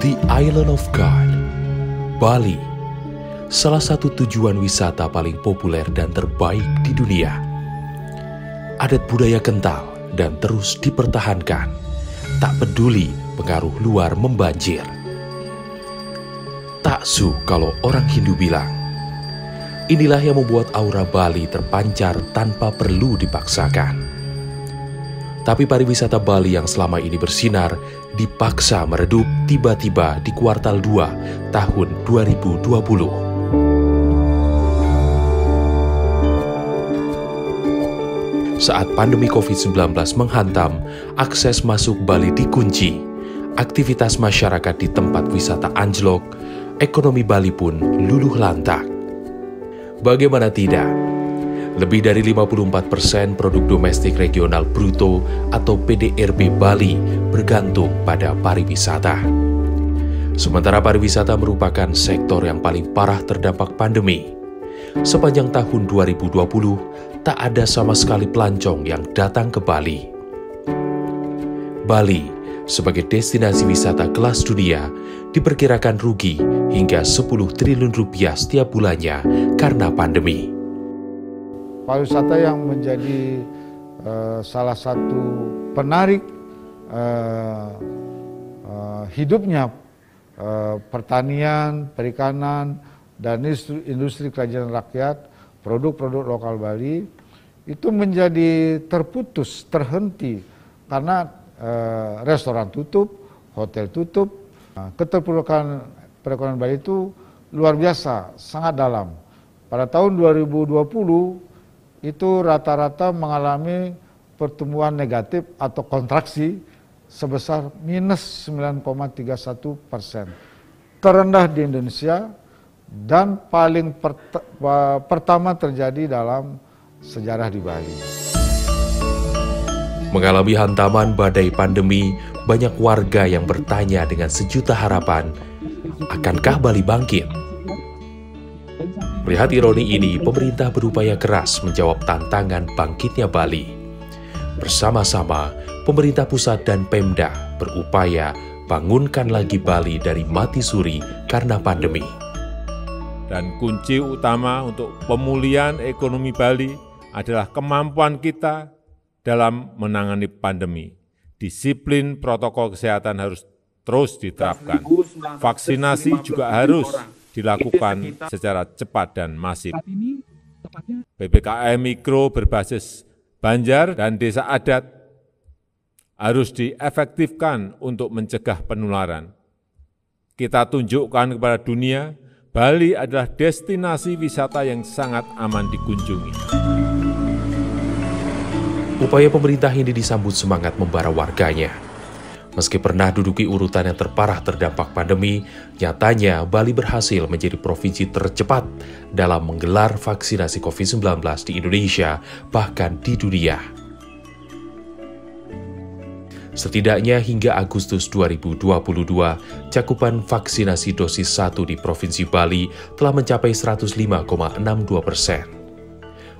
The Island of God, Bali, salah satu tujuan wisata paling populer dan terbaik di dunia. Adat budaya kental dan terus dipertahankan, tak peduli pengaruh luar membanjir. Taksu kalau orang Hindu bilang, inilah yang membuat aura Bali terpancar tanpa perlu dipaksakan. Tapi pariwisata Bali yang selama ini bersinar dipaksa meredup tiba-tiba di kuartal 2 tahun 2020. Saat pandemi COVID-19 menghantam, akses masuk Bali dikunci, aktivitas masyarakat di tempat wisata anjlok, ekonomi Bali pun luluh lantak. Bagaimana tidak? Lebih dari 54% produk domestik regional bruto atau PDRB Bali bergantung pada pariwisata. Sementara pariwisata merupakan sektor yang paling parah terdampak pandemi. Sepanjang tahun 2020, tak ada sama sekali pelancong yang datang ke Bali. Bali, sebagai destinasi wisata kelas dunia, diperkirakan rugi hingga 10 triliun rupiah setiap bulannya karena pandemi. Pariwisata yang menjadi salah satu penarik hidupnya pertanian, perikanan, dan industri kerajinan rakyat, produk-produk lokal Bali, itu menjadi terputus, terhenti, karena restoran tutup, hotel tutup. Keterpurukan perekonomian Bali itu luar biasa, sangat dalam. Pada tahun 2020, itu rata-rata mengalami pertumbuhan negatif atau kontraksi sebesar minus 9,31%. Terendah di Indonesia dan paling pertama terjadi dalam sejarah di Bali. Mengalami hantaman badai pandemi, banyak warga yang bertanya dengan sejuta harapan, akankah Bali bangkit? Melihat ironi ini, pemerintah berupaya keras menjawab tantangan bangkitnya Bali. Bersama-sama, pemerintah pusat dan Pemda berupaya bangunkan lagi Bali dari mati suri karena pandemi. Dan kunci utama untuk pemulihan ekonomi Bali adalah kemampuan kita dalam menangani pandemi. Disiplin protokol kesehatan harus terus diterapkan. Vaksinasi juga harus dilakukan secara cepat dan masif. PPKM mikro berbasis Banjar dan desa adat harus diefektifkan untuk mencegah penularan. Kita tunjukkan kepada dunia, Bali adalah destinasi wisata yang sangat aman dikunjungi. Upaya pemerintah ini disambut semangat membara warganya. Meski pernah duduki urutan yang terparah terdampak pandemi, nyatanya Bali berhasil menjadi provinsi tercepat dalam menggelar vaksinasi COVID-19 di Indonesia, bahkan di dunia. Setidaknya hingga Agustus 2022, cakupan vaksinasi dosis 1 di Provinsi Bali telah mencapai 105,62%.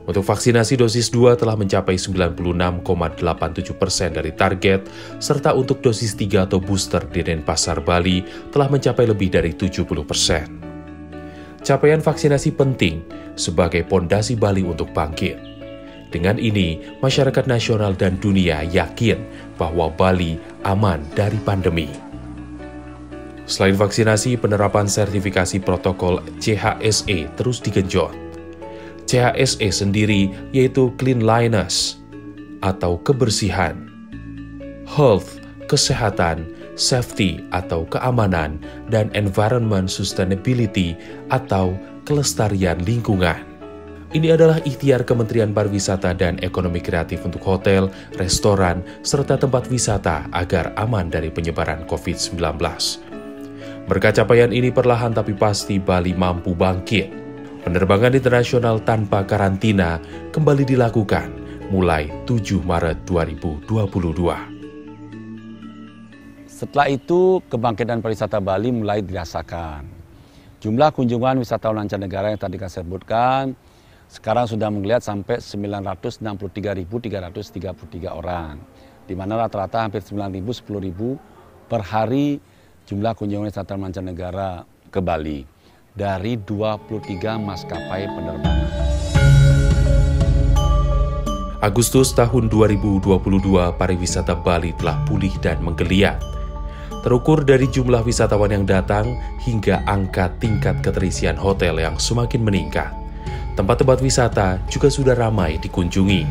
Untuk vaksinasi dosis 2 telah mencapai 96,87% dari target, serta untuk dosis 3 atau booster di Denpasar, Bali telah mencapai lebih dari 70%. Capaian vaksinasi penting sebagai pondasi Bali untuk bangkit. Dengan ini, masyarakat nasional dan dunia yakin bahwa Bali aman dari pandemi. Selain vaksinasi, penerapan sertifikasi protokol CHSE terus digenjot. CHSE sendiri yaitu cleanliness atau kebersihan, health, kesehatan, safety atau keamanan, dan environment sustainability atau kelestarian lingkungan. Ini adalah ikhtiar Kementerian Pariwisata dan Ekonomi Kreatif untuk hotel, restoran, serta tempat wisata agar aman dari penyebaran COVID-19. Berkat capaian ini perlahan tapi pasti Bali mampu bangkit. Penerbangan internasional tanpa karantina kembali dilakukan mulai 7 Maret 2022. Setelah itu, kebangkitan pariwisata Bali mulai dirasakan. Jumlah kunjungan wisatawan mancanegara yang tadi saya sebutkan, sekarang sudah melihat sampai 963.333 orang. Di mana rata-rata hampir 9.000, 10.000 per hari jumlah kunjungan wisatawan mancanegara ke Bali dari 23 maskapai penerbangan. Agustus tahun 2022, pariwisata Bali telah pulih dan menggeliat. Terukur dari jumlah wisatawan yang datang hingga angka tingkat keterisian hotel yang semakin meningkat. Tempat-tempat wisata juga sudah ramai dikunjungi.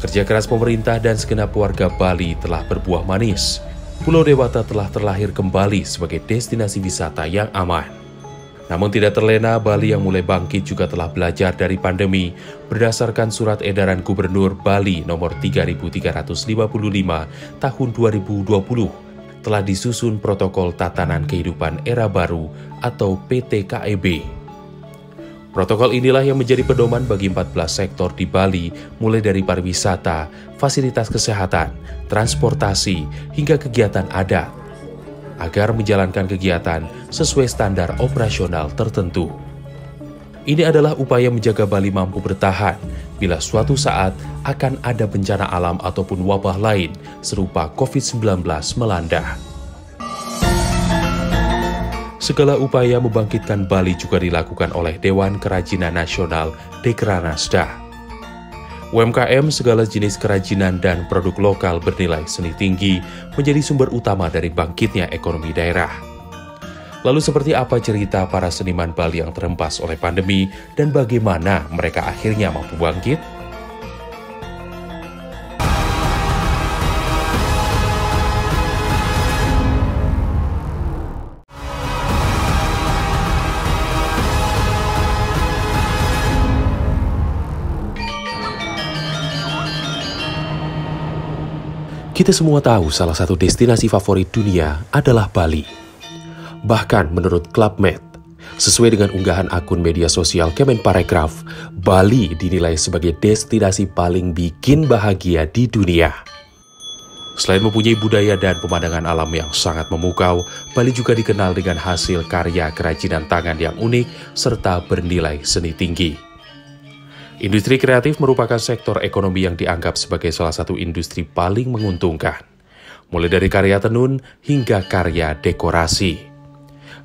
Kerja keras pemerintah dan segenap warga Bali telah berbuah manis. Pulau Dewata telah terlahir kembali sebagai destinasi wisata yang aman. Namun tidak terlena, Bali yang mulai bangkit juga telah belajar dari pandemi berdasarkan surat edaran Gubernur Bali nomor 3355 tahun 2020 telah disusun protokol tatanan kehidupan era baru atau PTKEB. Protokol inilah yang menjadi pedoman bagi 14 sektor di Bali, mulai dari pariwisata, fasilitas kesehatan, transportasi, hingga kegiatan adat, agar menjalankan kegiatan sesuai standar operasional tertentu. Ini adalah upaya menjaga Bali mampu bertahan bila suatu saat akan ada bencana alam ataupun wabah lain serupa COVID-19 melanda. Segala upaya membangkitkan Bali juga dilakukan oleh Dewan Kerajinan Nasional Dekranasda. UMKM segala jenis kerajinan dan produk lokal bernilai seni tinggi menjadi sumber utama dari bangkitnya ekonomi daerah. Lalu seperti apa cerita para seniman Bali yang terhempas oleh pandemi dan bagaimana mereka akhirnya mampu bangkit? Kita semua tahu salah satu destinasi favorit dunia adalah Bali. Bahkan menurut Club Med, sesuai dengan unggahan akun media sosial Kemenparekraf, Bali dinilai sebagai destinasi paling bikin bahagia di dunia. Selain mempunyai budaya dan pemandangan alam yang sangat memukau, Bali juga dikenal dengan hasil karya kerajinan tangan yang unik serta bernilai seni tinggi. Industri kreatif merupakan sektor ekonomi yang dianggap sebagai salah satu industri paling menguntungkan, mulai dari karya tenun hingga karya dekorasi.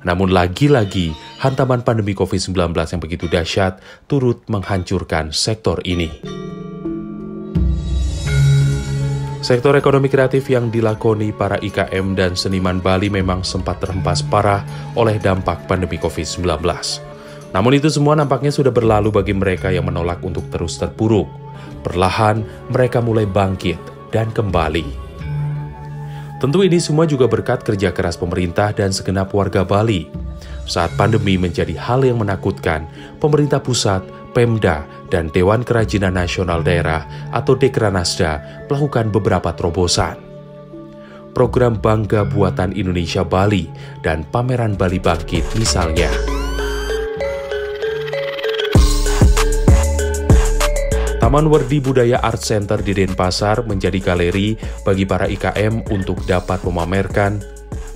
Namun lagi-lagi, hantaman pandemi COVID-19 yang begitu dahsyat turut menghancurkan sektor ini. Sektor ekonomi kreatif yang dilakoni para IKM dan seniman Bali memang sempat terhempas parah oleh dampak pandemi COVID-19. Namun itu semua nampaknya sudah berlalu bagi mereka yang menolak untuk terus terpuruk. Perlahan, mereka mulai bangkit dan kembali. Tentu ini semua juga berkat kerja keras pemerintah dan segenap warga Bali. Saat pandemi menjadi hal yang menakutkan, pemerintah pusat, Pemda, dan Dewan Kerajinan Nasional Daerah atau Dekranasda melakukan beberapa terobosan. Program Bangga Buatan Indonesia Bali dan Pameran Bali Bangkit misalnya. Taman Werdi Budaya Art Center di Denpasar menjadi galeri bagi para IKM untuk dapat memamerkan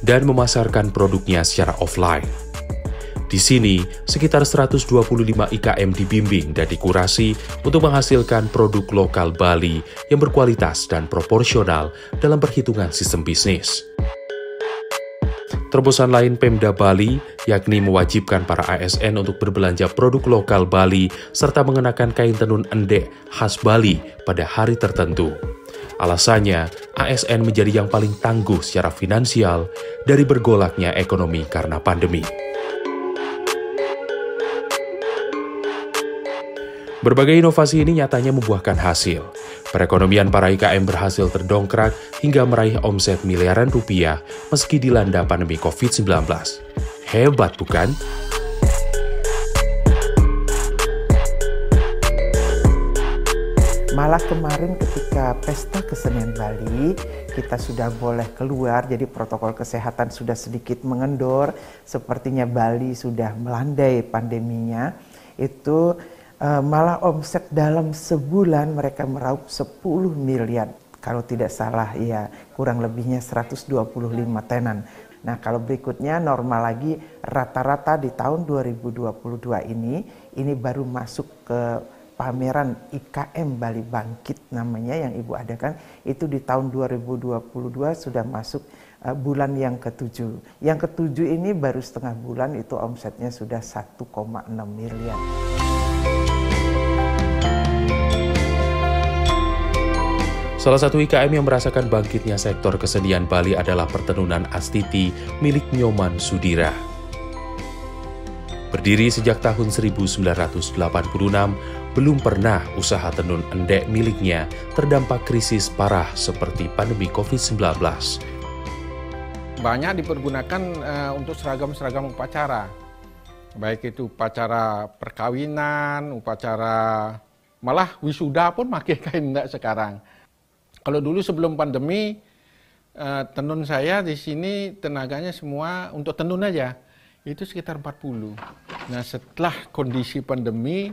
dan memasarkan produknya secara offline. Di sini, sekitar 125 IKM dibimbing dan dikurasi untuk menghasilkan produk lokal Bali yang berkualitas dan proporsional dalam perhitungan sistem bisnis. Terobosan lain Pemda Bali, yakni mewajibkan para ASN untuk berbelanja produk lokal Bali serta mengenakan kain tenun endek khas Bali pada hari tertentu. Alasannya, ASN menjadi yang paling tangguh secara finansial dari bergolaknya ekonomi karena pandemi. Berbagai inovasi ini nyatanya membuahkan hasil. Perekonomian para IKM berhasil terdongkrak hingga meraih omset miliaran rupiah meski dilanda pandemi COVID-19. Hebat bukan? Malah kemarin ketika Pesta Kesenian Bali, kita sudah boleh keluar, jadi protokol kesehatan sudah sedikit mengendor, sepertinya Bali sudah melandai pandeminya, itu malah omset dalam sebulan mereka meraup 10 miliar. Kalau tidak salah ya kurang lebihnya 125 tenan. Nah kalau berikutnya normal lagi rata-rata di tahun 2022 ini baru masuk ke pameran IKM Bali Bangkit namanya yang Ibu adakan. Itu di tahun 2022 sudah masuk bulan yang ke-7. Yang ke-7 ini baru setengah bulan itu omsetnya sudah 1,6 miliar. Salah satu IKM yang merasakan bangkitnya sektor kesenian Bali adalah Pertenunan Astiti milik Nyoman Sudira. Berdiri sejak tahun 1986, belum pernah usaha tenun endek miliknya terdampak krisis parah seperti pandemi COVID-19. Banyak dipergunakan untuk seragam-seragam upacara. Baik itu upacara perkawinan, upacara malah wisuda pun pakai kain endek sekarang. Kalau dulu sebelum pandemi, tenun saya di sini tenaganya semua untuk tenun aja, itu sekitar 40. Nah setelah kondisi pandemi,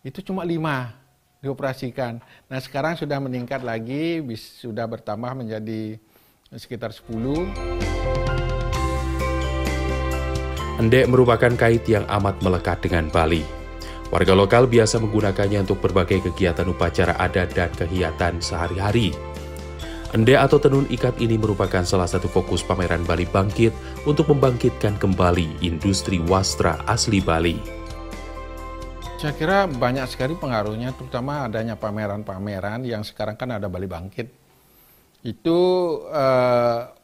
itu cuma 5 dioperasikan. Nah sekarang sudah meningkat lagi, sudah bertambah menjadi sekitar 10. Endek merupakan kait yang amat melekat dengan Bali. Warga lokal biasa menggunakannya untuk berbagai kegiatan upacara adat dan kegiatan sehari-hari. Endek atau tenun ikat ini merupakan salah satu fokus pameran Bali Bangkit untuk membangkitkan kembali industri wastra asli Bali. Saya kira banyak sekali pengaruhnya, terutama adanya pameran-pameran yang sekarang kan ada Bali Bangkit. Itu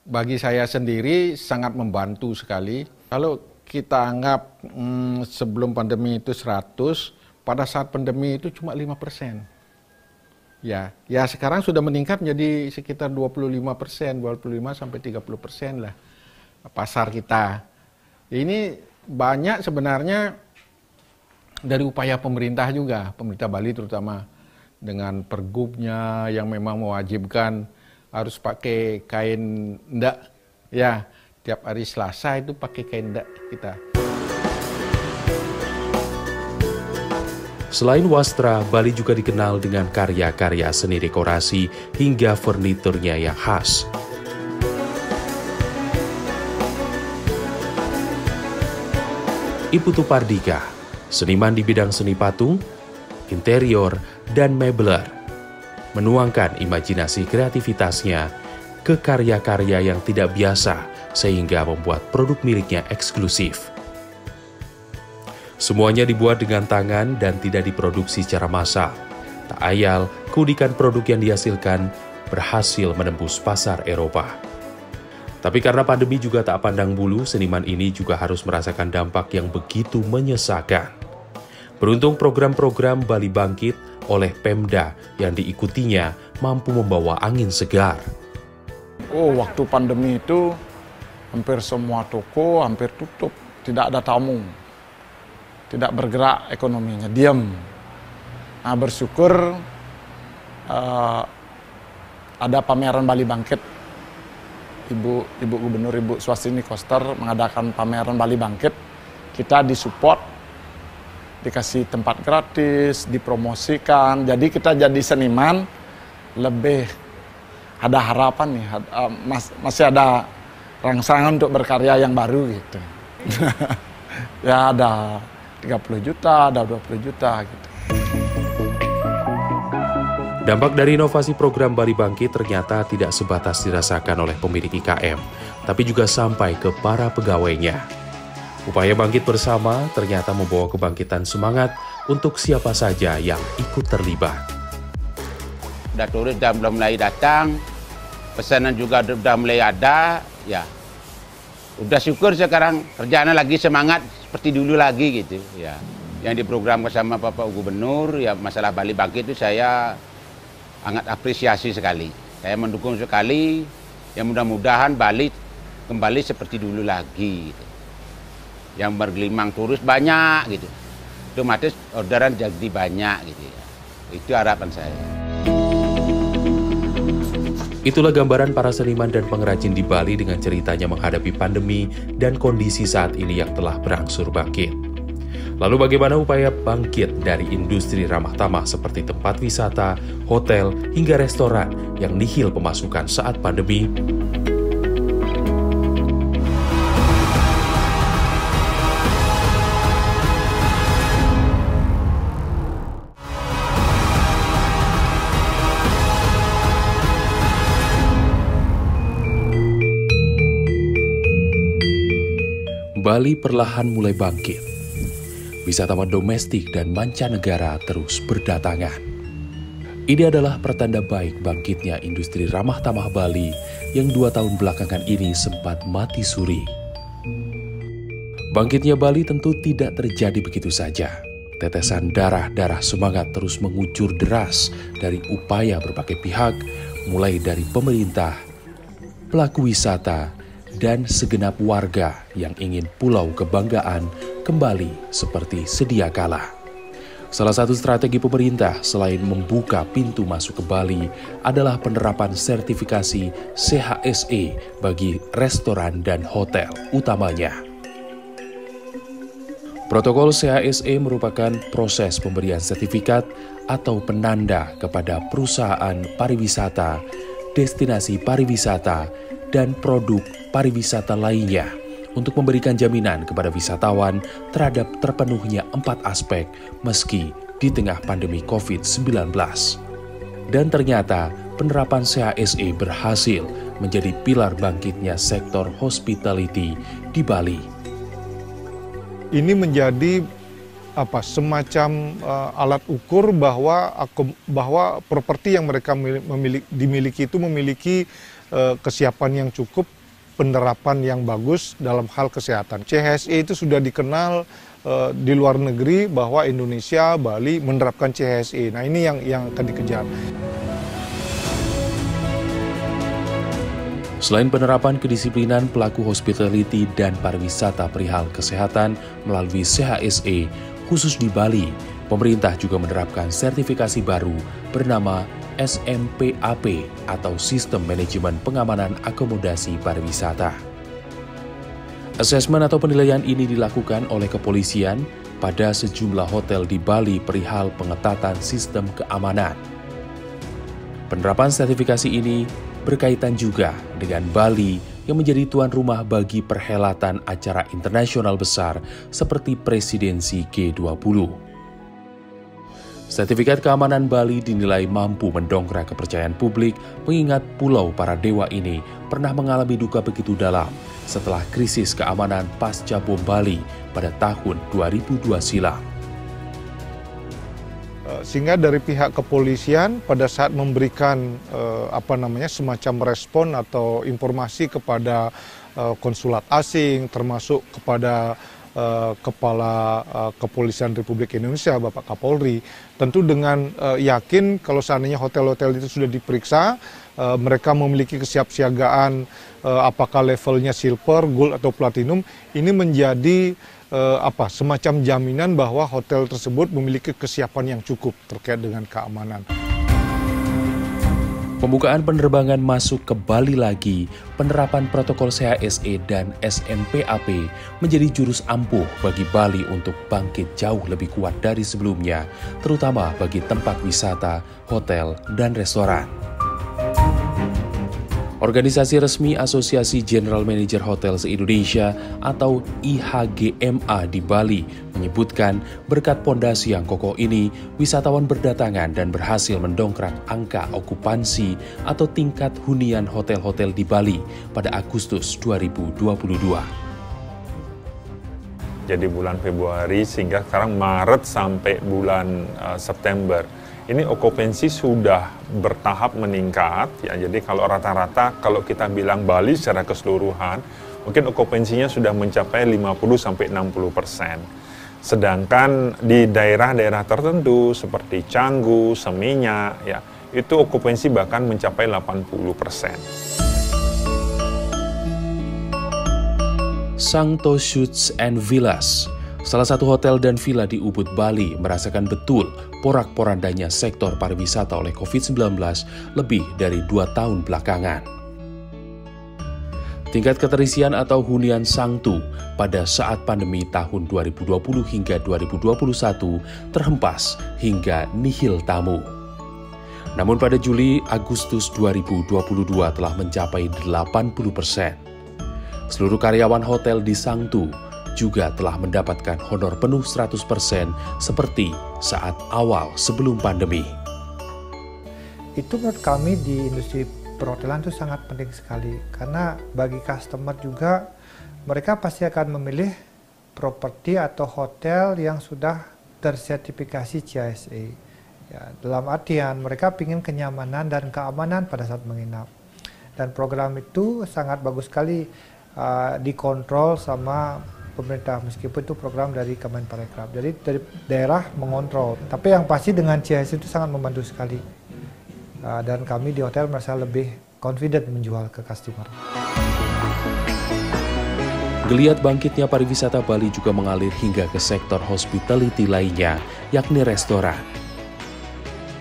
bagi saya sendiri sangat membantu sekali. Kalau kita anggap sebelum pandemi itu 100, pada saat pandemi itu cuma 5%. Ya sekarang sudah meningkat menjadi sekitar 25%, 25-30% lah pasar kita. Ini banyak sebenarnya dari upaya pemerintah juga, pemerintah Bali terutama dengan pergubnya yang memang mewajibkan harus pakai kain endek. Ya, tiap hari Selasa itu pakai kain endek kita. Selain wastra, Bali juga dikenal dengan karya-karya seni dekorasi hingga furniturnya yang khas. Iputu Pardika, seniman di bidang seni patung, interior, dan mebler, menuangkan imajinasi kreativitasnya ke karya-karya yang tidak biasa sehingga membuat produk miliknya eksklusif. Semuanya dibuat dengan tangan dan tidak diproduksi secara massal. Tak ayal, keunikan produk yang dihasilkan berhasil menembus pasar Eropa. Tapi karena pandemi juga tak pandang bulu, seniman ini juga harus merasakan dampak yang begitu menyesakan. Beruntung program-program Bali Bangkit oleh Pemda yang diikutinya mampu membawa angin segar. Waktu pandemi itu hampir semua toko hampir tutup, tidak ada tamu. Tidak bergerak ekonominya, diam. Nah, bersyukur ada pameran Bali Bangkit. Ibu Gubernur Ibu Swastini Koster mengadakan pameran Bali Bangkit. Kita disupport, dikasih tempat gratis, dipromosikan. Jadi kita jadi seniman lebih ada harapan nih, masih ada rangsangan untuk berkarya yang baru gitu. Ya ada 30 juta, ada 20 juta gitu. Dampak dari inovasi program Bali Bangkit ternyata tidak sebatas dirasakan oleh pemilik IKM, tapi juga sampai ke para pegawainya. Upaya bangkit bersama ternyata membawa kebangkitan semangat untuk siapa saja yang ikut terlibat. Turis sudah mulai datang, pesanan juga sudah mulai ada, ya. Udah syukur sekarang kerjaannya lagi semangat seperti dulu lagi gitu ya. Yang diprogramkan sama Bapak Gubernur ya masalah Bali Bangkit itu saya sangat apresiasi sekali. Saya mendukung sekali. Ya mudah-mudahan Bali kembali seperti dulu lagi gitu. Yang bergelimang turis banyak gitu. Otomatis orderan jadi banyak gitu ya. Itu harapan saya. Itulah gambaran para seniman dan pengrajin di Bali dengan ceritanya menghadapi pandemi dan kondisi saat ini yang telah berangsur bangkit. Lalu bagaimana upaya bangkit dari industri ramah tamah seperti tempat wisata, hotel, hingga restoran yang nihil pemasukan saat pandemi? Bali perlahan mulai bangkit. Wisatawan domestik dan mancanegara terus berdatangan. Ini adalah pertanda baik bangkitnya industri ramah tamah Bali yang 2 tahun belakangan ini sempat mati suri. Bangkitnya Bali tentu tidak terjadi begitu saja. Tetesan darah-darah semangat terus mengucur deras dari upaya berbagai pihak, mulai dari pemerintah, pelaku wisata, dan segenap warga yang ingin pulau kebanggaan kembali seperti sedia kala. Salah satu strategi pemerintah selain membuka pintu masuk ke Bali adalah penerapan sertifikasi CHSE bagi restoran dan hotel utamanya. Protokol CHSE merupakan proses pemberian sertifikat atau penanda kepada perusahaan pariwisata, destinasi pariwisata, dan produk pariwisata lainnya untuk memberikan jaminan kepada wisatawan terhadap terpenuhnya 4 aspek meski di tengah pandemi COVID-19. Dan ternyata penerapan CHSE berhasil menjadi pilar bangkitnya sektor hospitality di Bali. Ini menjadi semacam alat ukur bahwa properti yang mereka dimiliki itu memiliki kesiapan yang cukup, penerapan yang bagus dalam hal kesehatan. CHSE itu sudah dikenal di luar negeri bahwa Indonesia, Bali menerapkan CHSE. Nah, ini yang akan dikejar. Selain penerapan kedisiplinan pelaku hospitality dan pariwisata perihal kesehatan melalui CHSE, khusus di Bali, pemerintah juga menerapkan sertifikasi baru bernama SMPAP atau Sistem Manajemen Pengamanan Akomodasi Pariwisata. Asesmen atau penilaian ini dilakukan oleh kepolisian pada sejumlah hotel di Bali perihal pengetatan sistem keamanan. Penerapan sertifikasi ini berkaitan juga dengan Bali yang menjadi tuan rumah bagi perhelatan acara internasional besar seperti Presidensi G20. Sertifikat keamanan Bali dinilai mampu mendongkrak kepercayaan publik mengingat Pulau Para Dewa ini pernah mengalami duka begitu dalam setelah krisis keamanan pasca bom Bali pada tahun 2002 silam. Sehingga dari pihak kepolisian pada saat memberikan semacam respon atau informasi kepada konsulat asing, termasuk kepada Kepala Kepolisian Republik Indonesia, Bapak Kapolri, tentu dengan yakin kalau seandainya hotel-hotel itu sudah diperiksa, mereka memiliki kesiapsiagaan apakah levelnya silver, gold atau platinum, ini menjadi semacam jaminan bahwa hotel tersebut memiliki kesiapan yang cukup terkait dengan keamanan. Pembukaan penerbangan masuk ke Bali lagi, penerapan protokol CHSE dan SMPAP menjadi jurus ampuh bagi Bali untuk bangkit jauh lebih kuat dari sebelumnya, terutama bagi tempat wisata, hotel, dan restoran. Organisasi resmi Asosiasi General Manager Hotel se-Indonesia atau IHGMA di Bali menyebutkan berkat pondasi yang kokoh ini, wisatawan berdatangan dan berhasil mendongkrak angka okupansi atau tingkat hunian hotel-hotel di Bali pada Agustus 2022. Jadi bulan Februari sehingga sekarang Maret sampai bulan September. Ini okupansi sudah bertahap meningkat, ya. Jadi kalau rata-rata, kalau kita bilang Bali secara keseluruhan, mungkin okupansinya sudah mencapai 50-60%. Sedangkan di daerah-daerah tertentu seperti Canggu, Seminyak, ya, itu okupansi bahkan mencapai 80%. Sangto Suites and Villas, salah satu hotel dan villa di Ubud, Bali, merasakan betul porak-porandanya sektor pariwisata oleh COVID-19 lebih dari 2 tahun belakangan. Tingkat keterisian atau hunian Sangtu pada saat pandemi tahun 2020 hingga 2021 terhempas hingga nihil tamu. Namun pada Juli-Agustus 2022 telah mencapai 80%. Seluruh karyawan hotel di Sangtu juga telah mendapatkan honor penuh 100% seperti saat awal sebelum pandemi. Itu menurut kami di industri perhotelan itu sangat penting sekali karena bagi customer juga mereka pasti akan memilih properti atau hotel yang sudah tersertifikasi CISA. Ya, dalam artian mereka ingin kenyamanan dan keamanan pada saat menginap. Dan program itu sangat bagus sekali dikontrol sama pemerintah, meskipun itu program dari Kemenparekraf. Jadi dari daerah mengontrol. Tapi yang pasti dengan CISA itu sangat membantu sekali. Dan kami di hotel merasa lebih confident menjual ke customer. Geliat bangkitnya pariwisata Bali juga mengalir hingga ke sektor hospitality lainnya, yakni restoran.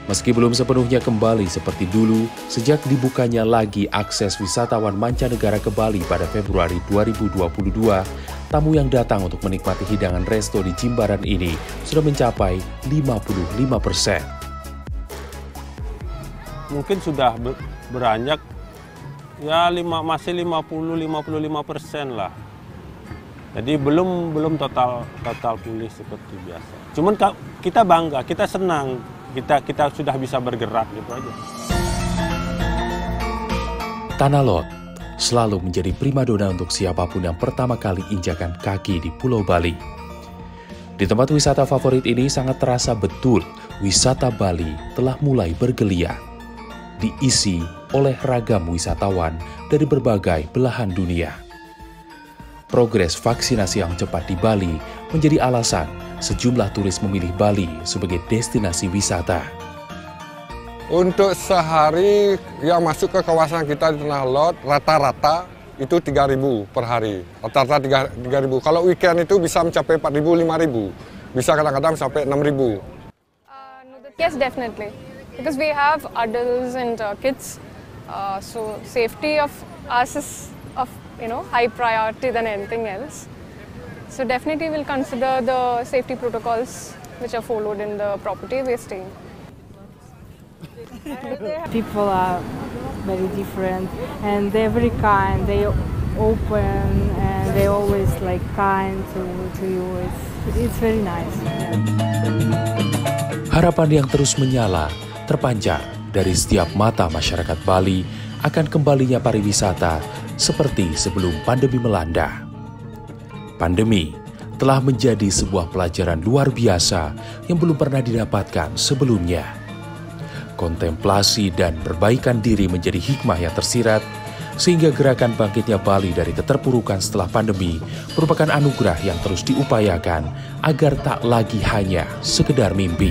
Meski belum sepenuhnya kembali seperti dulu, sejak dibukanya lagi akses wisatawan mancanegara ke Bali pada Februari 2022, tamu yang datang untuk menikmati hidangan resto di Jimbaran ini sudah mencapai 55%. Mungkin sudah beranjak ya masih 50-55% lah. Jadi belum total pulih seperti biasa. Cuman kita bangga, kita senang. Kita sudah bisa bergerak gitu aja. Tanah Lot selalu menjadi primadona untuk siapapun yang pertama kali injakan kaki di Pulau Bali. Di tempat wisata favorit ini sangat terasa betul wisata Bali telah mulai bergeliat. Diisi oleh ragam wisatawan dari berbagai belahan dunia. Progres vaksinasi yang cepat di Bali menjadi alasan sejumlah turis memilih Bali sebagai destinasi wisata. Untuk sehari yang masuk ke kawasan kita di Tanah Lot, rata-rata itu 3.000 per hari. Rata-rata 3.000. Kalau weekend itu bisa mencapai 4.000, 5.000. Bisa kadang-kadang sampai 6.000. Yes, definitely. Because we have adults and kids, so safety of us is of high priority than anything else. So definitely we'll consider the safety protocols which are followed in the property we're staying. People are very different and they're very kind, they open and they always kind to you. It's very nice. Harapan yang terus menyala terpancar dari setiap mata masyarakat Bali akan kembalinya pariwisata seperti sebelum pandemi melanda. Pandemi telah menjadi sebuah pelajaran luar biasa yang belum pernah didapatkan sebelumnya. Kontemplasi dan perbaikan diri menjadi hikmah yang tersirat, sehingga gerakan bangkitnya Bali dari keterpurukan setelah pandemi merupakan anugerah yang terus diupayakan agar tak lagi hanya sekedar mimpi.